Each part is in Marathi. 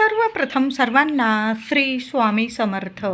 सर्वप्रथम सर्वांना श्री स्वामी समर्थ.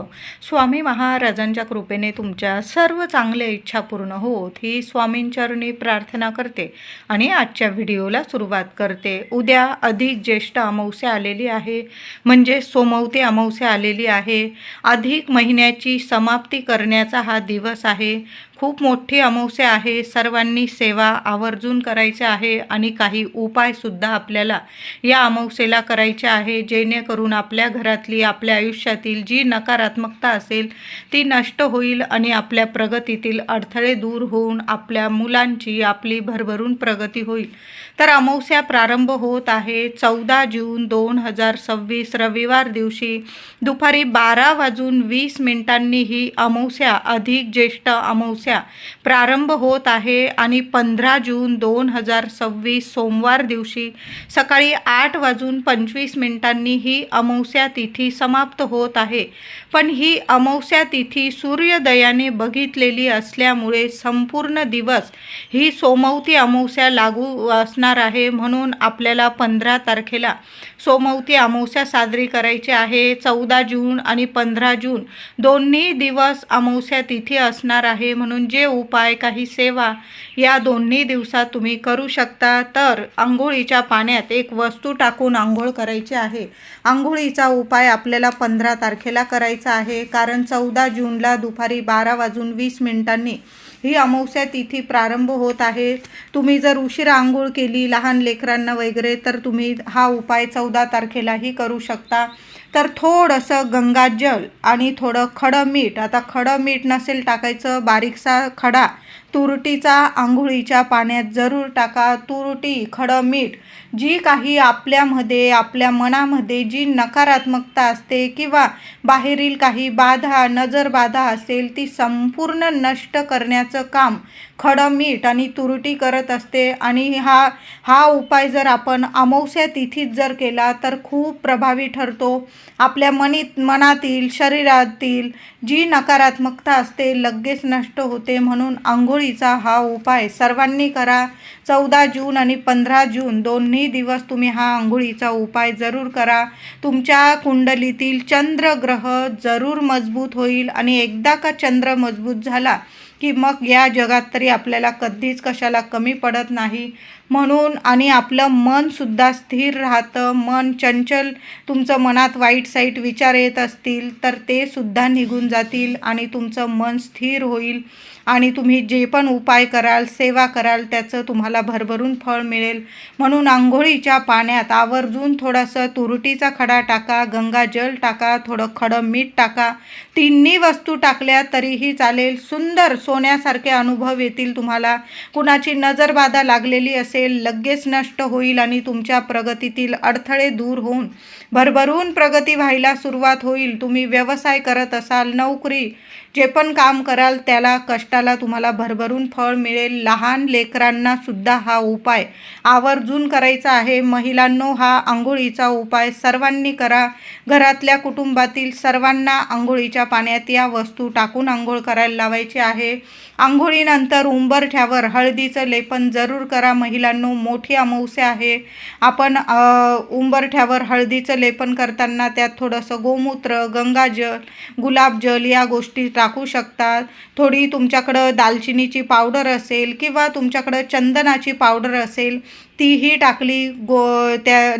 स्वामी महाराजांच्या कृपेने तुमच्या सर्व चांगल्या इच्छा पूर्ण होत ही स्वामींचरणी प्रार्थना करते आणि आजच्या व्हिडिओला सुरुवात करते. उद्या अधिक ज्येष्ठ अमावस्या आलेली आहे, म्हणजे सोमवती अमावस्या आलेली आहे. अधिक महिन्याची समाप्ती करण्याचा हा दिवस आहे. खूप मोठी अमावस्या आहे. सर्वांनी सेवा आवर्जून करायची आहे आणि काही उपायसुद्धा आपल्याला या अमावस्येला करायचे आहे, जेणेकरून आपल्या घरातली, आपल्या आयुष्यातील जी नकारात्मकता असेल ती नष्ट होईल आणि आपल्या प्रगतीतील अडथळे दूर होऊन आपल्या मुलांची, आपली भरभरून प्रगती होईल. तर अमावस्या प्रारंभ होत आहे 14 जून 2026 रविवार दिवशी दुपारी 12:20 ही अमावस्या, अधिक ज्येष्ठ अमावस्या प्रारंभ होत आहे आणि 15 जून 2026 सोमवार दिवशी सकाळी 8:25 ही अमावस्या तिथी समाप्त होत आहे. पण ही अमावस्या तिथी सूर्योदयाने बघितलेली असल्यामुळे संपूर्ण दिवस ही सोमवती अमावस्या लागू असणार आहे. म्हणून आपल्याला 15 तारखेला सोमवती अमावस्या साजरी करायची आहे. 14 जून आणि 15 जून दोन्ही दिवस अमावस्या तिथी असणार आहे. म्हणून जे उपाय, काही सेवा या दोन्ही दिवसात तुम्ही करू शकता. तर आंघोळीच्या पाण्यात एक वस्तू टाकून आंघोळ करायची आहे. आंघोळीचा उपाय आपल्याला 15 तारखेला करायचा आहे, कारण 14 जूनला दुपारी 12:20 ही अमावस्या तिथी प्रारंभ होत आहे. तुम्ही जर उशिरा आंघोळ केली लहान लेकरांना वगैरे तर तुम्ही हा उपाय 14 तारखेलाही करू शकता. तर थोडंसं गंगाजल आणि थोडं खडं मीठ, आता खडं मीठ नसेल टाकायचं, बारीकसा खडा तुरटीचा आंघोळीच्या पाण्यात जरूर टाका. तुरटी, खडं मीठ, जी काही आपल्यामध्ये, आपल्या मनामध्ये जी नकारात्मकता असते किंवा बाहेरील काही बाधा, नजरबाधा असेल ती संपूर्ण नष्ट करण्याचं काम खडं मीठ आणि तुरटी करत असते. आणि हा उपाय जर आपण अमावस्या तिथीत जर केला तर खूप प्रभावी ठरतो. आपल्या मनातील, शरीरातील जी नकारात्मकता असते लगेच नष्ट होते. म्हणून आंघोळीचा हा उपाय सर्वांनी करा. 14 जून आणि 15 जून दोन्ही दिवस तुम्ही हा आंघोळीचा उपाय जरूर करा. तुमच्या कुंडलीतील चंद्रग्रह जरूर मजबूत होईल आणि एकदा का चंद्र मजबूत झाला की मग या जगात तरी आपल्याला कधीच कशाला कमी पडत नाही. म्हणून आणि आपलं मनसुद्धा स्थिर राहतं. मन चंचल, तुमचं मनात वाईट साईट विचार येत असतील तर ते सुद्धा निघून जातील आणि तुमचं मन स्थिर होईल आणि तुम्ही जे पण उपाय कराल, सेवा कराल त्याचं तुम्हाला भरभरून फळ मिळेल. म्हणून आंघोळीच्या पाण्यात आवर्जून थोडंसं तुरटीचा खडा टाका, गंगाजल टाका, थोडं खडं मीठ टाका. तिन्ही वस्तू टाकल्या तरीही चालेल. सुंदर सोन्यासारखे अनुभव येतील तुम्हाला. कुणाची नजरबाधा लागलेली असेल लगेच नष्ट होईल आणि तुमच्या प्रगतीतील अडथळे दूर होऊन भरभरून प्रगती व्हायला सुरुवात होईल. तुम्ही व्यवसाय करत असाल, नोकरी, जे पण काम कराल त्याला, कष्टाला तुम्हाला भरभरून फळ मिळेल. लहान लेकरांना सुद्धा हा उपाय आवर्जून करायचा आहे. महिलांनो, हा आंघोळीचा उपाय सर्वांनी करा. घरातल्या कुटुंबातील सर्वांना आंघोळीच्या पाण्यात या वस्तू टाकून आंघोळ करायला लावायची आहे. आंघोळीनंतर उंबरठ्यावर हळदीचं लेपन जरूर करा. महिलांनो, मोठी अमावस्या आहे. आपण उंबरठ्यावर हळदीचं लेपन करताना त्यात थोडंसं गोमूत्र, गंगाजल, गुलाबजल या गोष्टी टाकू शकता. थोडी तुमच्याकडं दालचिनीची पावडर असेल किंवा तुमच्याकडं चंदनाची पावडर असेल तीही टाकली त्या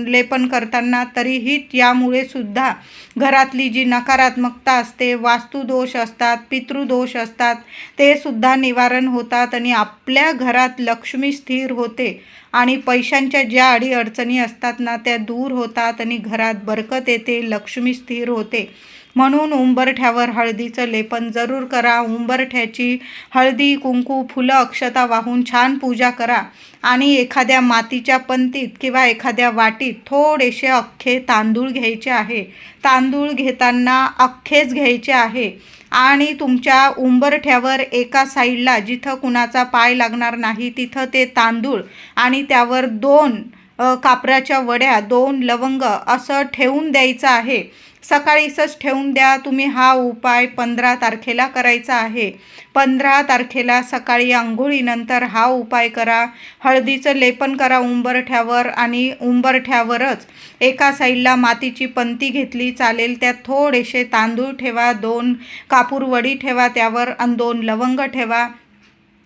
लेपन करताना तरीही यामुळे सुद्धा घरातली जी नकारात्मकता असते, वास्तुदोष असतात, पितृदोष असतात, ते सुद्धा निवारण होतात आणि आपल्या घरात लक्ष्मी स्थिर होते आणि पैशांच्या ज्या अडीअडचणी असतात ना त्या दूर होतात आणि घरात बरकत येते, लक्ष्मी स्थिर होते. म्हणून उंबरठ्यावर हळदीचं लेपन जरूर करा. उंबरठ्याची हळदी, कुंकू, फुलं, अक्षता वाहून छान पूजा करा आणि एखाद्या मातीच्या पंतीत किंवा एखाद्या वाटीत थोडेसे अख्खे तांदूळ घ्यायचे आहे. तांदूळ घेताना अख्खेच घ्यायचे आहे आणि तुमच्या उंबरठ्यावर एका साईडला जिथं कुणाचा पाय लागणार नाही तिथं ते तांदूळ आणि त्यावर 2 कापराच्या वड्या, 2 लवंग असं ठेवून द्यायचं आहे. सकाळीच ठेवून द्या. तुम्ही हा उपाय 15 तारखेला करायचा आहे. 15 तारखेला सकाळी अंघोळीनंतर हा उपाय करा. हळदीचं लेपन करा उंबरठ्यावर आणि उंबरठ्यावरच एका साईडला मातीची पंती घेतली चालेल. त्यात थोडेसे तांदूळ ठेवा, 2 कापूर वडी ठेवा त्यावर आणि 2 लवंग ठेवा.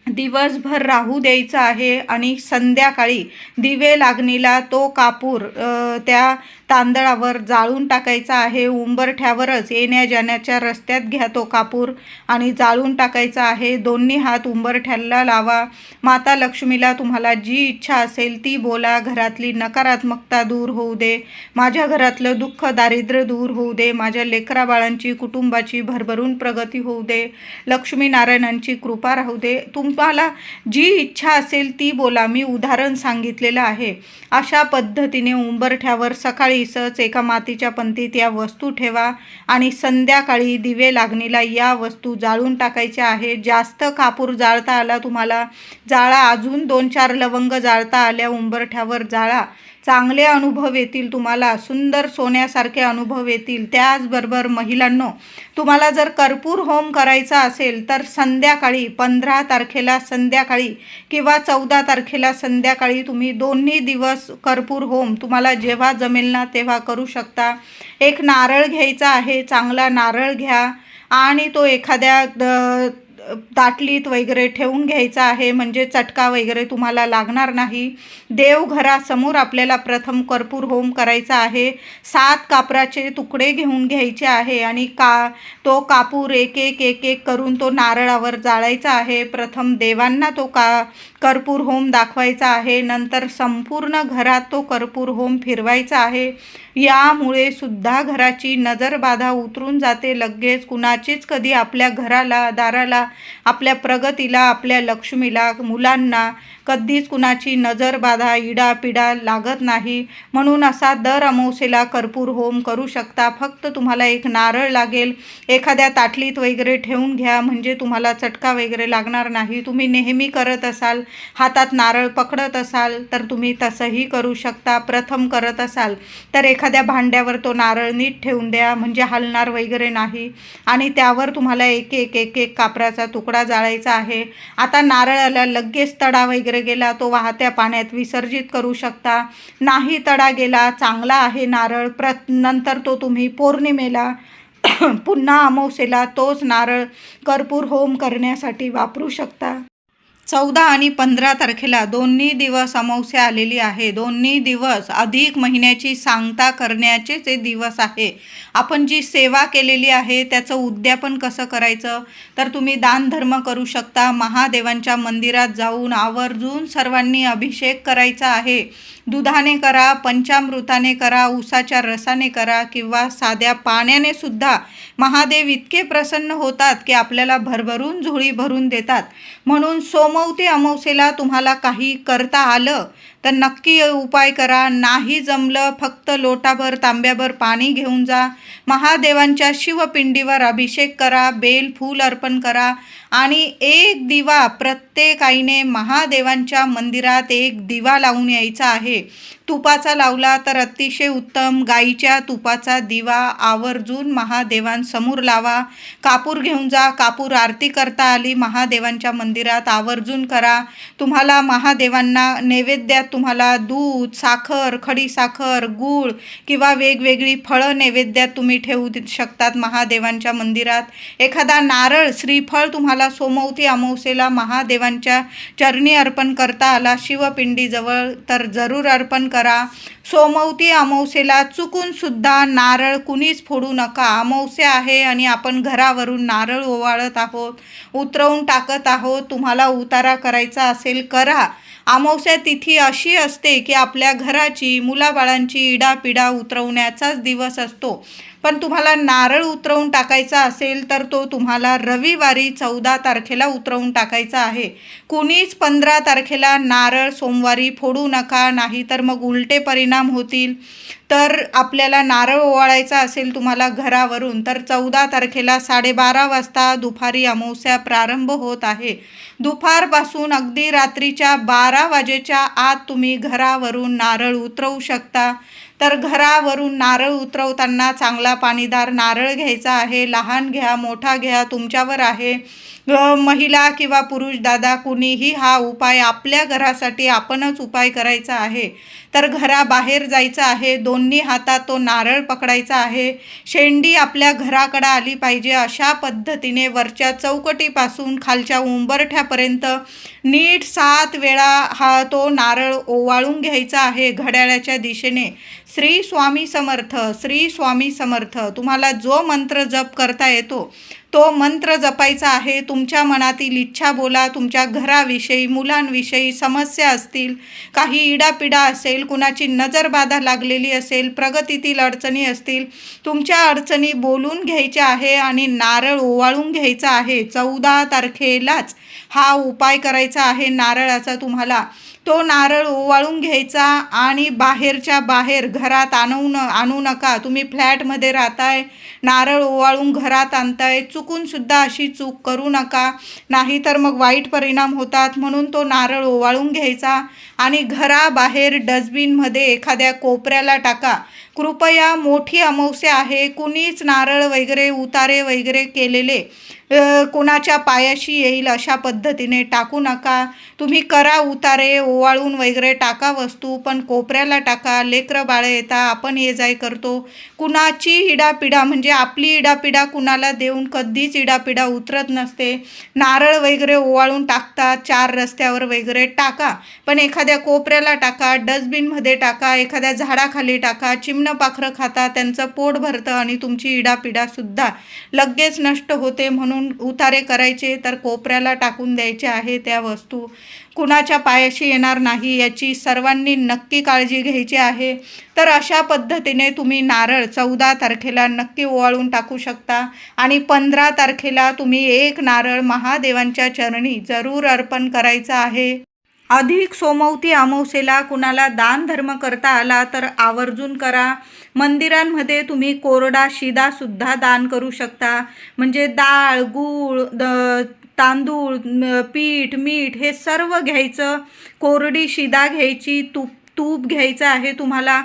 दिवसभर राहू द्यायचं आहे आणि संध्याकाळी दिवे लागणीला तो कापूर त्या तांदळावर जाळून टाकायचा आहे. उंबरठ्यावरच येण्या जाण्याच्या रस्त्यात घ्या तो कापूर आणि जाळून टाकायचा आहे. दोन्ही हात उंबरठ्याला लावा. माता लक्ष्मीला तुम्हाला जी इच्छा असेल ती बोला. घरातली नकारात्मकता दूर होऊ दे, माझ्या घरातलं दुःख दारिद्र्य दूर होऊ दे, माझ्या लेकराबाळांची कुटुंबाची भरभरून प्रगती होऊ दे, लक्ष्मीनारायणांची कृपा राहू दे. तुम्हाला जी इच्छा असेल ती बोला. मी उदाहरण सांगितलेलं आहे. अशा पद्धतीने उंबरठ्यावर सकाळीच एका मातीच्या पंतीत या वस्तू ठेवा आणि संध्याकाळी दिवे लागणीला या वस्तू जाळून टाकायच्या आहे. जास्त कापूर जाळता आला तुम्हाला जाळा. अजून 2-4 लवंग जाळता आल्या उंबरठ्यावर जाळा. चांगले अनुभव येतील तुम्हाला. सुंदर सोन्यासारखे अनुभव येतील. त्याचबरोबर महिलांनो, तुम्हाला जर कर्पूर होम करायचा असेल तर संध्याकाळी 15 तारखेला संध्याकाळी किंवा 14 तारखेला संध्याकाळी तुम्ही दोन्ही दिवस कर्पूर होम तुम्हाला जेव्हा जमेल ना तेव्हा करू शकता. एक नारळ घ्यायचा आहे. चांगला नारळ घ्या आणि तो एखाद्या ताटलीत वगैरे ठेवून घ्यायचा आहे, म्हणजे चटका वगैरे तुम्हाला लागणार नाही. देवघरासमोर आपल्याला प्रथम कर्पूर होम करायचा आहे. 7 कापराचे तुकडे घेऊन घ्यायचे आहे आणि तो कापूर एक एक करून तो नारळावर जाळायचा आहे. प्रथम देवांना तो कर्पूर होम दाखवायचा आहे. नंतर संपूर्ण घरात तो कर्पूर होम फिरवायचा आहे. यामुळे सुद्धा घराची नजरबाधा उतरून जाते. लगेच कुणाचीच कधी आपल्या घराला, दाराला, आपल्या प्रगतीला, आपल्या लक्ष्मीला, मुलांना कधीच कुणाची नजरबाधा, इडापिडा लागत नाही. म्हणून असा दर अमावस्येला कर्पूर होम करू शकता. फक्त तुम्हाला एक नारळ लागेल. एखाद्या ताटलीत वगैरे ठेवून घ्या, म्हणजे तुम्हाला चटका वगैरे लागणार नाही. तुम्ही नेहमी करत असाल, हातात नारळ पकडत असाल तर तुम्ही तसंही करू शकता. प्रथम करत असाल तर एखाद्या भांड्यावर तो नारळ नीट ठेवून द्या, म्हणजे हलणार वगैरे नाही. आणि त्यावर तुम्हाला एक एक कापराचा तुकडा जाळायचा आहे. आता नारळाला लगेच तडा वगैरे गेला तो वाहत्या पाण्यात विसर्जित करू शकता. नाही तडा गेला, चांगला आहे नारळ, नंतर तो तुम्ही पौर्णिमेला पुन्हा अमावस्येला तोच नारळ कर्पूर होम करण्यासाठी वापरू शकता. 14 आणि 15 तारखेला दोन्ही दिवस अमावस्या आलेली आहे. दोन्ही दिवस अधिक महिन्याची सांगता करण्याचे ते दिवस आहे. आपण जी सेवा केलेली आहे त्याचं उद्यापन कसं करायचं, तर तुम्ही दानधर्म करू शकता. महादेवांच्या मंदिरात जाऊन आवर्जून सर्वांनी अभिषेक करायचा आहे. दुधाने करा, पंचामृताने करा, उसाच्या रसाने करा किंवा साध्या पाण्याने सुद्धा महादेव इतके प्रसन्न होतात की आपल्याला भरभरून झोळी भरून देतात. म्हणून सोमवती अमावस्येला तुम्हाला काही करता आलं तर नक्की उपाय करा. नाही जमलं, फक्त लोटाभर तांब्याभर पाणी घेऊन जा. महादेवांच्या शिवपिंडीवर अभिषेक करा, बेल फूल अर्पण करा आणि एक दिवा प्रत्येक आईने महादेवांच्या मंदिरात एक दिवा लावून यायचा आहे. तुपाचा लावला तर अतिशय उत्तम. गाईच्या तुपाचा दिवा आवर्जून महादेवांसमोर लावा. कापूर घेऊन जा. कापूर आरती करता आली महादेवांच्या मंदिरात आवर्जून करा. तुम्हाला महादेवांना नैवेद्यात तुम्हाला दूध, साखर, खडी साखर, गूळ किंवा वेगवेगळी फळं नैवेद्यात तुम्ही ठेवू शकतात महादेवांच्या मंदिरात. एखादा नारळ, श्रीफळ तुम्हाला सोमवती अमावस्येला महादेवांच्या चरणी अर्पण करता आला शिवपिंडीजवळ तर जरूर अर्पण करा. सोमवती अमावस्येला चुकून सुद्धा नारळ कुणीच फोडू नका. अमावस्या आहे आणि आपण घरावरून नारळ ओवाळत आहोत, उतरवून टाकत आहोत. तुम्हाला उतारा करायचा असेल करा. अमावस्या तिथी अशी असते की आपल्या घराची, मुलाबाळांची इडापिडा उतरवण्याचाच दिवस असतो. पण तुम्हाला नारळ उतरवून टाकायचा असेल तर तो तुम्हाला रविवारी 14 तारखेला उतरवून टाकायचा आहे. कुणीच 15 तारखेला नारळ सोमवारी फोडू नका, नाही तर मग उलटे परिणाम होतील. तर आपल्याला नारळ ओवाळायचा असेल तुम्हाला घरावरून, तर 14 तारखेला 12:30 वाजता दुपारी अमावस्या प्रारंभ होत आहे. दुपारपासून अगदी रात्रीच्या 12 वाजेच्या आत तुम्ही घरावरून नारळ उतरवू शकता. तर घरावरून नारळ उतरवताना चांगला पाणीदार नारळ घ्यायचा आहे. लहान घ्या, मोठा घ्या, तुमच्यावर आहे. महिला किंवा पुरुष दादा कुणीही हा उपाय आपल्या घरासाठी आपणच उपाय करायचा आहे. तर घराबाहेर जायचं आहे, दोन्ही हातात तो नारळ पकडायचा आहे. शेंडी आपल्या घराकडे आली पाहिजे अशा पद्धतीने वरच्या चौकटीपासून खालच्या उंबरठ्यापर्यंत नीट 7 वेळा हा तो नारळ ओवाळून घ्यायचा आहे घड्याळाच्या दिशेने. श्री स्वामी समर्थ, श्री स्वामी समर्थ. तुम्हाला जो मंत्र जप करता येतो तो मंत्र जपायचा आहे. तुमच्या मनातील इच्छा बोला. तुमच्या घराविषयी, मुलांविषयी समस्या असतील, काही इडापिडा असेल, कुणाची नजरबाधा लागलेली असेल, प्रगतीतील अडचणी असतील, तुमच्या अडचणी बोलून घ्यायच्या आहे आणि नारळ ओवाळून घ्यायचा आहे. 14 तारखेलाच हा उपाय करायचा आहे नारळाचा तुम्हाला. तो नारळ ओवाळून घ्यायचा आणि बाहेरच्या बाहेर घरात आणू नका. तुम्ही फ्लॅटमध्ये राहताय, नारळ ओवाळून घरात आणताय, चुकूनसुद्धा अशी चूक करू नका, नाहीतर मग वाईट परिणाम होतात. म्हणून तो नारळ ओवाळून घ्यायचा आणि घराबाहेर डस्टबिनमध्ये एखाद्या कोपऱ्याला टाका. कृपया मोठी अमावस्या आहे, कुणीच नारळ वगैरे उतारे वगैरे केलेले कोणाच्या पायाशी येईल अशा पद्धतीने टाकू नका. तुम्ही करा उतारे, ओवाळून वगैरे टाका वस्तू, पण कोपऱ्याला टाका. लेकरं बाळं येता, आपण ये जाय करतो. कुणाची इडापिडा म्हणजे आपली इडापिडा कुणाला देऊन कधीच इडापिडा उतरत नसते. नारळ वगैरे ओवाळून टाकतात, 4 रस्त्यावर वगैरे टाका, पण एखाद्या कोपऱ्याला टाका, डस्टबिनमध्ये टाका, एखाद्या झाडाखाली टाका. चिमणं पाखरं खाता, त्यांचं पोट भरतं आणि तुमची इडापिडासुद्धा लगेच नष्ट होते. म्हणून उतारे करायचे तर कोपऱ्याला टाकून द्यायचे आहे त्या वस्तू. कुणाच्या पायाशी येणार नाही याची सर्वांनी नक्की काळजी घ्यायची आहे. तर अशा पद्धतीने तुम्ही नारळ 14 तारखेला नक्की ओवाळून टाकू शकता आणि 15 तारखेला तुम्ही 1 नारळ महादेवांच्या चरणी जरूर अर्पण करायचा आहे. अधिक सोमवती अमावस्येला कुणाला दान धर्म करता आला तर आवर्जून करा. मंदिरांमध्ये तुम्ही कोरडा शिदासुद्धा दान करू शकता. म्हणजे डाळ, गूळ, तांदूळ, पीठ, मीठ हे सर्व घ्यायचं. कोरडी शिदा घ्यायची, तूप घ्यायचं आहे तुम्हाला.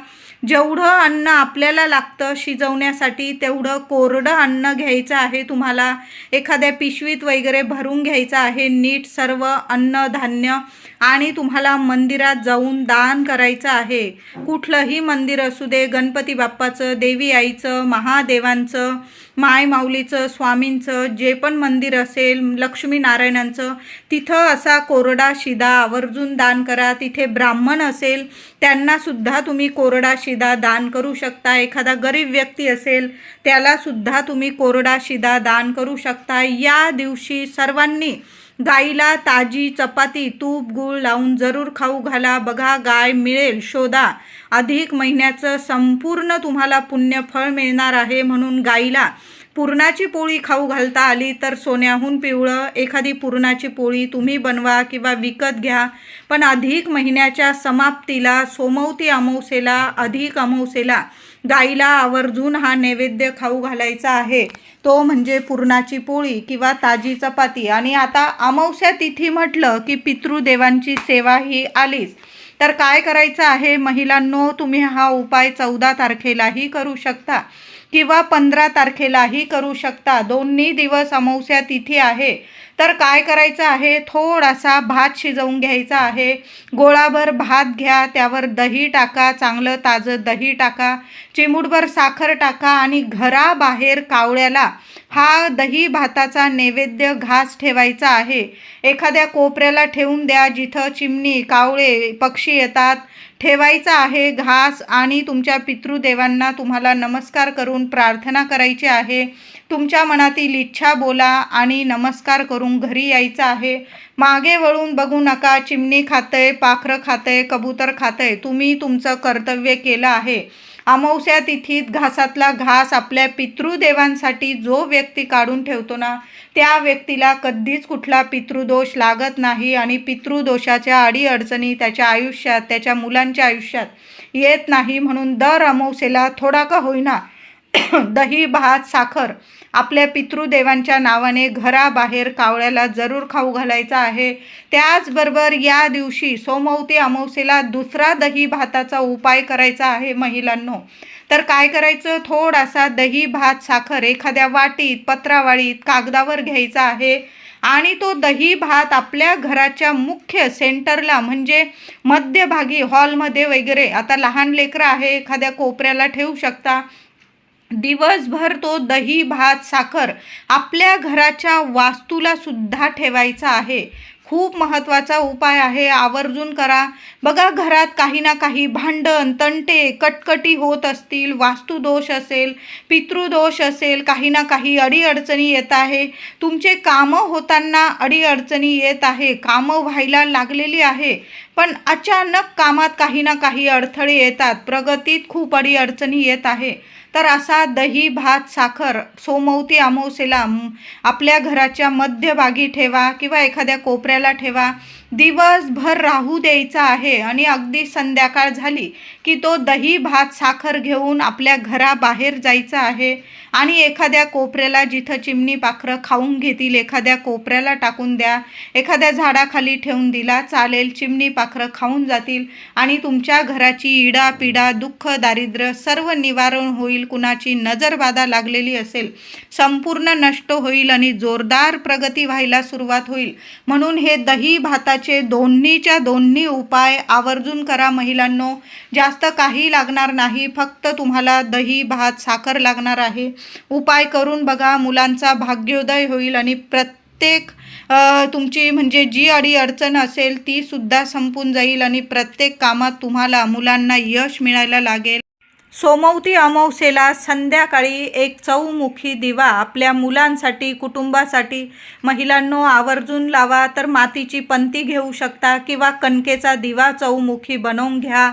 जेवढं अन्न आपल्याला लागतं शिजवण्यासाठी तेवढं कोरडं अन्न घ्यायचं आहे तुम्हाला. एखाद्या पिशवीत वगैरे भरून घ्यायचं आहे नीट सर्व अन्नधान्य आणि तुम्हाला मंदिरात जाऊन दान करायचं आहे. कुठलंही मंदिर असू दे, गणपती बाप्पाचं, देवी आईचं, महादेवांचं, माय माऊलीचं, स्वामींचं, जे पण मंदिर असेल, लक्ष्मीनारायणांचं, तिथं असा कोरडा शिदा आवर्जून दान करा. तिथे ब्राह्मण असेल त्यांनासुद्धा तुम्ही कोरडा शिदा दान करू शकता. एखादा गरीब व्यक्ती असेल त्यालासुद्धा तुम्ही कोरडा शिदा दान करू शकता. या दिवशी सर्वांनी गाईला ताजी चपाती, तूप, गूळ लावून जरूर खाऊ घाला. बघा, गाय मिळेल, शोधा. अधिक महिन्याचं संपूर्ण तुम्हाला पुण्यफळ मिळणार आहे. म्हणून गाईला पुरणाची पोळी खाऊ घालता आली तर सोन्याहून पिवळं एखादी पुरणाची पोळी तुम्ही बनवा किंवा विकत घ्या. पण अधिक महिन्याच्या समाप्तीला, सोमवती अमावस्येला, अधिक अमावस्येला गाईला आवर्जून हा नैवेद्य खाऊ घालायचा आहे. तो म्हणजे पुरणाची पोळी किंवा ताजी चपाती. आणि आता अमावस्या तिथी म्हटलं की पितृदेवांची सेवा ही आलीच. तर काय करायचं आहे महिलांनो, तुम्ही हा उपाय 14 तारखेलाही करू शकता किंवा 15 तारखेलाही करू शकता. दोन्ही दिवस अमावस्या तिथी आहे. तर काय करायचं आहे, थोडासा भात शिजवून घ्यायचा आहे. गोळाभर भात घ्या, त्यावर दही टाका, चांगलं ताजं दही टाका, चिमूटभर साखर टाका आणि घराबाहेर कावळ्याला हा दही भाताचा नैवेद्य घास ठेवायचा आहे. एखाद्या कोपऱ्याला ठेवून द्या जिथं चिमणी, कावळे, पक्षी येतात. ठेवायचा आहे घास आणि तुमच्या पितृदेवांना तुम्हाला नमस्कार करून प्रार्थना करायची आहे. तुमच्या मनातील इच्छा बोला आणि नमस्कार करून घरी यायचं आहे. मागे वळून बघू नका. चिमणी खातंय, पाखरं खातंय, कबूतर खातंय, तुम्ही तुमचं कर्तव्य केलं आहे. अमावस्या तिथीत घासातला घास आपल्या पितृदेवांसाठी जो व्यक्ती काढून ठेवतो ना, त्या व्यक्तीला कधीच कुठला पितृदोष लागत नाही आणि पितृदोषाच्या अडीअडचणी त्याच्या आयुष्यात, त्याच्या मुलांच्या आयुष्यात येत नाही. म्हणून दर अमावस्येला थोडा का होईना दही, भात, साखर आपल्या पितृदेवांच्या नावाने घराबाहेर कावळ्याला जरूर खाऊ घालायचा आहे. त्याचबरोबर या दिवशी सोमवती अमावस्येला दुसरा दही भाताचा उपाय करायचा आहे महिलांनो. तर काय करायचं, थोडासा दही, भात, साखर एखाद्या वाटीत, पत्रावळीत, कागदावर घ्यायचा आहे आणि तो दही भात आपल्या घराच्या मुख्य सेंटरला म्हणजे मध्यभागी हॉलमध्ये वगैरे, आता लहान लेकरं आहे एखाद्या कोपऱ्याला ठेवू शकता. दिवसभर तो दही, भात, साखर आपल्या घराच्या वास्तूला सुद्धा ठेवायचा आहे. खूप महत्त्वाचा उपाय आहे, आवर्जून करा. बघा, घरात काही ना काही भांडण, तंटे, कटकटी होत असतील, वास्तुदोष असेल, पितृदोष असेल, काही ना काही अडीअडचणी येत आहे, तुमचे कामं होताना अडीअडचणी येत आहे, कामं व्हायला लागलेली आहे, पण अचानक कामात काही ना काही अडथळे येतात, प्रगतीत खूप अडीअडचणी येत आहे. तर असा दही, भात, साखर सोमवती अमावस्येला आपल्या घराच्या मध्यभागी ठेवा किंवा एखाद्या कोपऱ्याला ठेवा. दिवसभर राहू द्यायचा आहे आणि अगदी संध्याकाळ झाली की तो दही, भात, साखर घेऊन आपल्या घराबाहेर जायचं आहे आणि एखाद्या कोपऱ्याला, जिथं चिमणी पाखरं खाऊन घेतील, एखाद्या कोपऱ्याला टाकून द्या. एखाद्या झाडाखाली ठेवून दिला चालेल, चिमणी पाखरं खाऊन जातील आणि तुमच्या घराची इडा पिडा, दुःख, दारिद्र्य सर्व निवारण होईल. कुणाची नजरबाधा लागलेली असेल संपूर्ण नष्ट होईल आणि जोरदार प्रगती व्हायला सुरुवात होईल. म्हणून हे दही भाताचे दोन्हीच्या दोन्ही उपाय आवर्जून करा महिलांनो. जास्त काही लागणार नाही, फक्त तुम्हाला दही, भात, साखर लागणार आहे. उपाय करून बघा, मुलांचा भाग्योदय होईल आणि प्रत्येक तुमची म्हणजे जी अडीअडचण असेल ती सुद्धा संपून जाईल आणि प्रत्येक कामात तुम्हाला, मुलांना यश मिळायला लागेल. सोमवती अमावस्येला संध्याकाळी एक चौमुखी दिवा आपल्या मुलांसाठी, कुटुंबासाठी महिलांनो आवर्जून लावा. तर मातीची पंती घेऊ शकता किंवा कणकेचा दिवा चौमुखी बनवून घ्या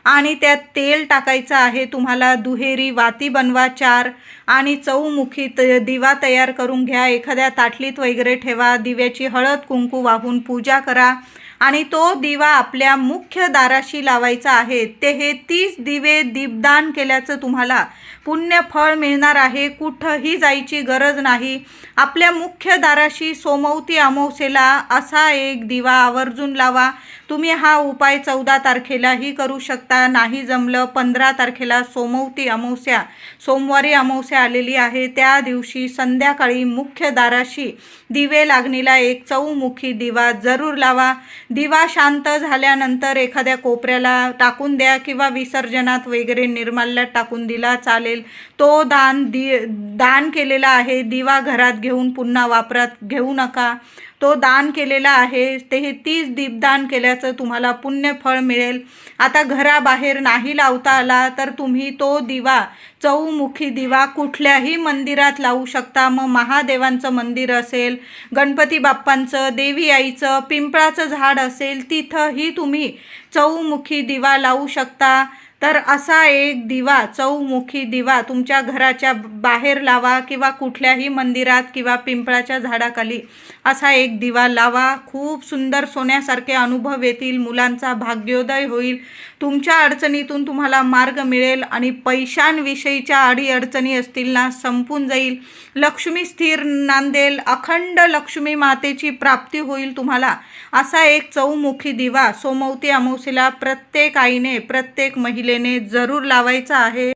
आणि त्यात तेल टाकायचं आहे तुम्हाला. दुहेरी वाती बनवा 4 आणि चौमुखी दिवा तयार करून घ्या. एखाद्या ताटलीत वगैरे ठेवा. दिव्याची हळद कुंकू वाहून पूजा करा आणि तो दिवा आपल्या मुख्य दाराशी लावायचा आहे. हे 30 दिवे दीपदान केल्याचं तुम्हाला पुण्य फळ मिळणार आहे. कुठंही जायची गरज नाही. आपल्या मुख्य दाराशी सोमवती अमावस्येला असा एक दिवा आवर्जून लावा. तुम्ही हा उपाय 14 तारखेलाही करू शकता. नाही जमलं 15 तारखेला सोमवती अमावस्या, सोमवारी अमावस्या आलेली आहे, त्या दिवशी संध्याकाळी मुख्य दाराशी दिवे लागणीला एक चौमुखी दिवा जरूर लावा. दिवा शांत झाल्यानंतर एखाद्या कोपऱ्याला टाकून द्या किंवा विसर्जनात वगैरे निर्माल्यात टाकून दिला चालेल. तो दान केलेला आहे. दिवा घरात घेऊन पुन्हा वापरात घेऊ नका. तो दान केलेला आहे. ते 30 दीपदान केल्याचं तुम्हाला पुण्य फळ मिळेल. आता घराबाहेर नाही लावता आला तर तुम्ही तो दिवा, चौमुखी दिवा कुठल्याही मंदिरात लावू शकता. मग महादेवांचं मंदिर असेल, गणपती बाप्पांचं, देवी आईचं, पिंपळाचं झाड असेल, तिथंही तुम्ही चौमुखी दिवा लावू शकता. तर असा एक दिवा, चौमुखी दिवा तुमच्या घराच्या बाहेर लावा किंवा कुठल्याही मंदिरात किंवा पिंपळाच्या झाडाखाली असा एक दिवा लावा. खूप सुंदर सोन्यासारखे अनुभव येतील. मुलांचा भाग्योदय होईल. तुमच्या अडचणीतून तुम्हाला मार्ग मिळेल आणि पैशांविषयीच्या अडीअडचणी असतील ना, संपून जाईल. लक्ष्मी स्थिर नांदेल. अखंड लक्ष्मी मातेची प्राप्ती होईल तुम्हाला. असा एक चौमुखी दिवा सोमवती अमावस्येला प्रत्येक आईने, प्रत्येक महिलेने जरूर लावायचा आहे.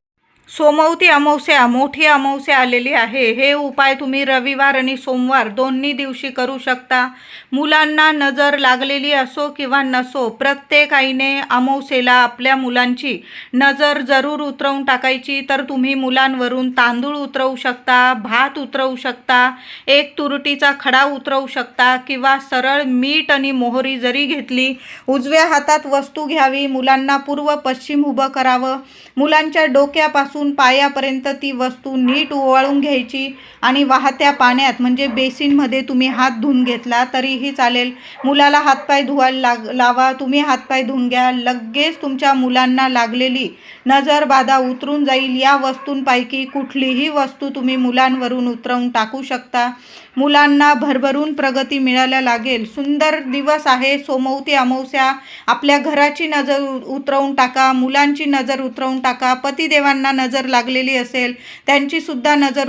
सोमवती अमावस्या, मोठी अमावस्या आलेली आहे. हे उपाय तुम्ही रविवार आणि सोमवार दोन्ही दिवशी करू शकता. मुलांना नजर लागलेली असो किंवा नसो, प्रत्येक आईने अमावस्येला आपल्या मुलांची नजर जरूर उतरवून टाकायची. तर तुम्ही मुलांवरून तांदूळ उतरवू शकता, भात उतरवू शकता, एक तुरटीचा खडा उतरवू शकता किंवा सरळ मीठ आणि मोहरी जरी घेतली, उजव्या हातात वस्तू घ्यावी, मुलांना पूर्व पश्चिम उभं करावं, मुलांच्या डोक्यापासून पायापासून पायापर्यंत ती वस्तू नीट ओवाळून घ्यायची आणि वाहत्या पाण्यात म्हणजे बेसिनमध्ये तुम्ही हात धुवून घेतला तरीही चालेल. मुलाला हातपाय धुवायला लावा, तुम्ही हातपाय धुवून घ्या. लगेच तुमच्या मुलांना लागलेली नजरबाधा उतरून जाईल. या वस्तूंपैकी कुठलीही वस्तू तुम्ही मुलांवरून उतरवून टाकू शकता. मुलांना भरभरून प्रगती मिळायला लागेल. सुंदर दिवस आहे, सोमवती अमावस्या. आपल्या घराची नजर उतरवून टाका, मुलांची नजर उतरवून टाका. पतिदेवांना नजर लागलेली असेल त्यांची सुद्धा नजर